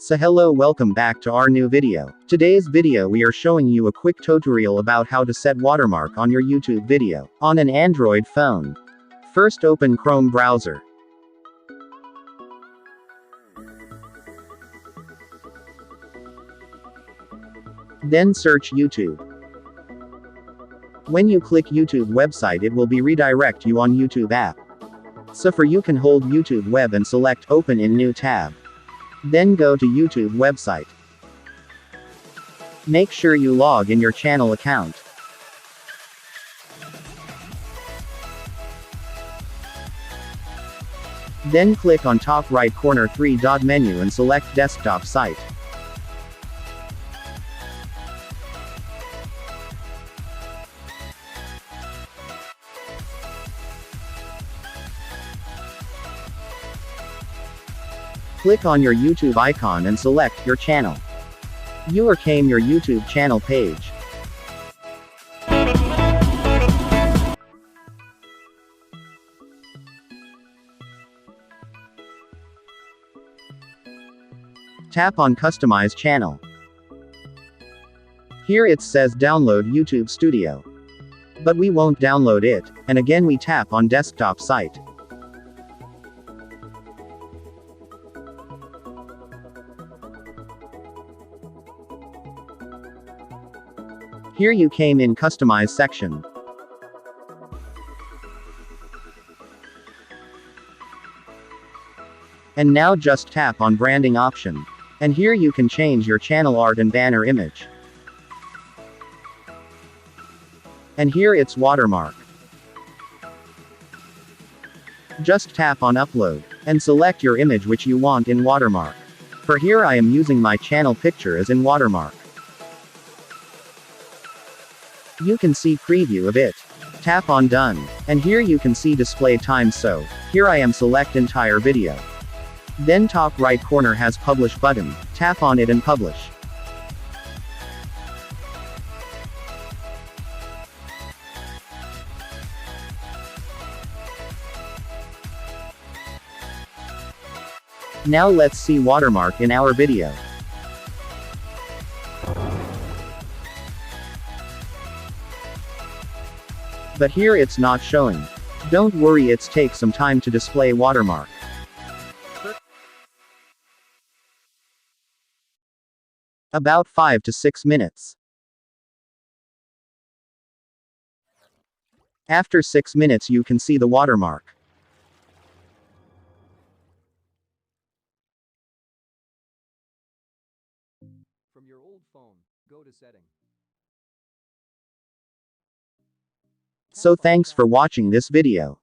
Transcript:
So hello, welcome back to our new video. Today's video we are showing you a quick tutorial about how to set watermark on your YouTube video on an Android phone. First open Chrome browser. Then search YouTube. When you click YouTube website it will be redirect you on YouTube app. So for you can hold YouTube web and select open in new tab. Then go to YouTube website. Make sure you log in your channel account. Then click on top right corner 3-dot menu and select desktop site. Click on your YouTube icon and select your channel. You came your YouTube channel page. Tap on Customize Channel. Here it says download YouTube Studio. But we won't download it, and again we tap on Desktop Site. Here you came in Customize section. And now just tap on Branding option. And here you can change your channel art and banner image. And here it's watermark. Just tap on Upload. And select your image which you want in watermark. For here I am using my channel picture as in watermark. You can see preview of it. Tap on Done. And here you can see display time, so here I am select entire video. Then top right corner has Publish button. Tap on it and publish. Now let's see watermark in our video. But here it's not showing. Don't worry, it takes some time to display watermark. About 5 to 6 minutes. After 6 minutes you can see the watermark. From your old phone, go to Setting. So thanks for watching this video.